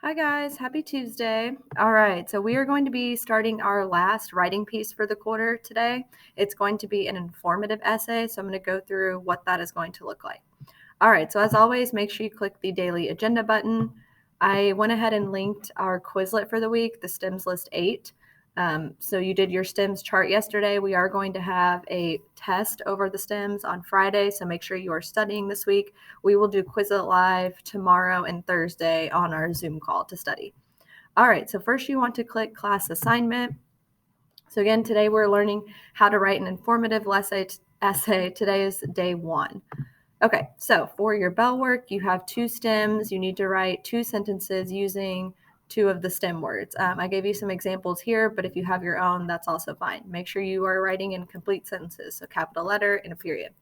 Hi guys, happy Tuesday. All right, so we are going to be starting our last writing piece for the quarter today. It's going to be an informative essay, so I'm going to go through what that is going to look like. All right, so as always, make sure you click the daily agenda button. I went ahead and linked our Quizlet for the week, the STEMS List 8. So you did your STEMS chart yesterday. We are going to have a test over the STEMS on Friday, so make sure you are studying this week. We will do Quizlet Live tomorrow and Thursday on our Zoom call to study. All right, so first you want to click class assignment. So again, today we're learning how to write an informative essay. Today is day 1. Okay, so for your bell work, you have 2 stems. You need to write 2 sentences using 2 of the stem words. I gave you some examples here, but if you have your own, that's also fine. Make sure you are writing in complete sentences, so capital letter and a period.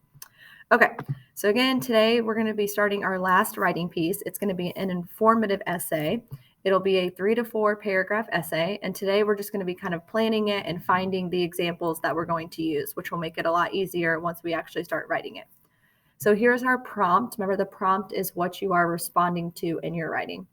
Okay, so again, today we're going to be starting our last writing piece. It's going to be an informative essay. It'll be a 3 to 4 paragraph essay, and today we're just going to be kind of planning it and finding the examples that we're going to use, which will make it a lot easier once we actually start writing it. So here's our prompt. Remember, the prompt is what you are responding to in your writing.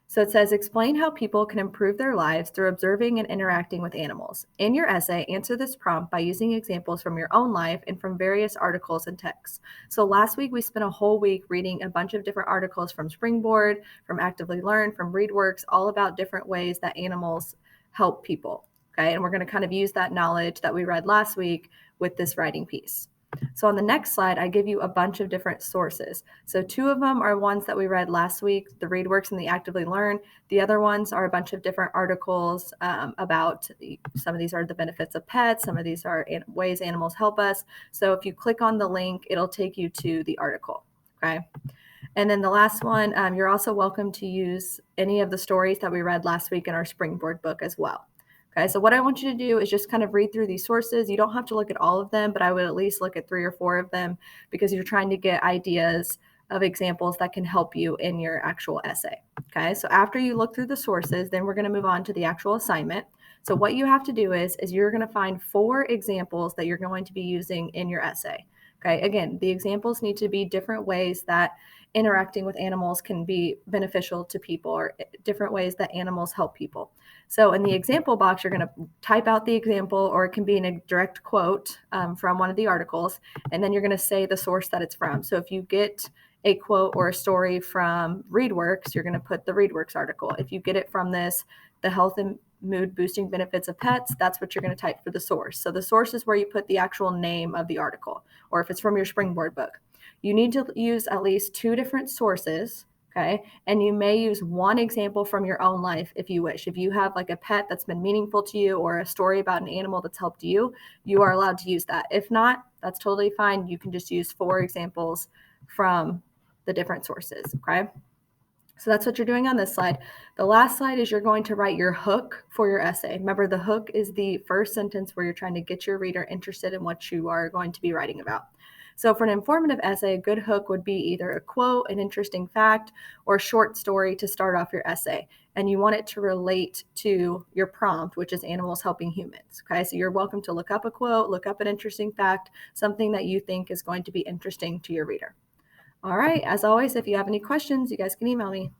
So it says, explain how people can improve their lives through observing and interacting with animals. In your essay, answer this prompt by using examples from your own life and from various articles and texts. So last week, we spent a whole week reading a bunch of different articles from Springboard, from Actively Learn, from ReadWorks, all about different ways that animals help people. Okay, and we're going to kind of use that knowledge that we read last week with this writing piece. So on the next slide, I give you a bunch of different sources. So 2 of them are ones that we read last week, the ReadWorks and the Actively Learn. The other ones are a bunch of different articles about some of these are the benefits of pets. Some of these are ways animals help us. So if you click on the link, it'll take you to the article. Okay. And then the last one, you're also welcome to use any of the stories that we read last week in our Springboard book as well. Okay, so what I want you to do is just kind of read through these sources. You don't have to look at all of them, but I would at least look at 3 or 4 of them because you're trying to get ideas of examples that can help you in your actual essay. Okay, so after you look through the sources, then we're going to move on to the actual assignment. So what you have to do is you're going to find 4 examples that you're going to be using in your essay. Okay, again, the examples need to be different ways that interacting with animals can be beneficial to people or different ways that animals help people. So in the example box, you're going to type out the example, or it can be in a direct quote from one of the articles, and then you're going to say the source that it's from. So if you get a quote or a story from ReadWorks, you're going to put the ReadWorks article. If you get it from the health and mood boosting benefits of pets, that's what you're going to type for the source. So the source is where you put the actual name of the article, or if it's from your Springboard book. You need to use at least 2 different sources. Okay. And you may use one example from your own life if you wish. If you have like a pet that's been meaningful to you or a story about an animal that's helped you, you are allowed to use that. If not, that's totally fine. You can just use 4 examples from the different sources. Okay. So that's what you're doing on this slide. The last slide is you're going to write your hook for your essay. Remember, the hook is the first sentence where you're trying to get your reader interested in what you are going to be writing about. So for an informative essay, a good hook would be either a quote, an interesting fact, or a short story to start off your essay. And you want it to relate to your prompt, which is animals helping humans. Okay, so you're welcome to look up a quote, look up an interesting fact, something that you think is going to be interesting to your reader. All right, as always, if you have any questions, you guys can email me.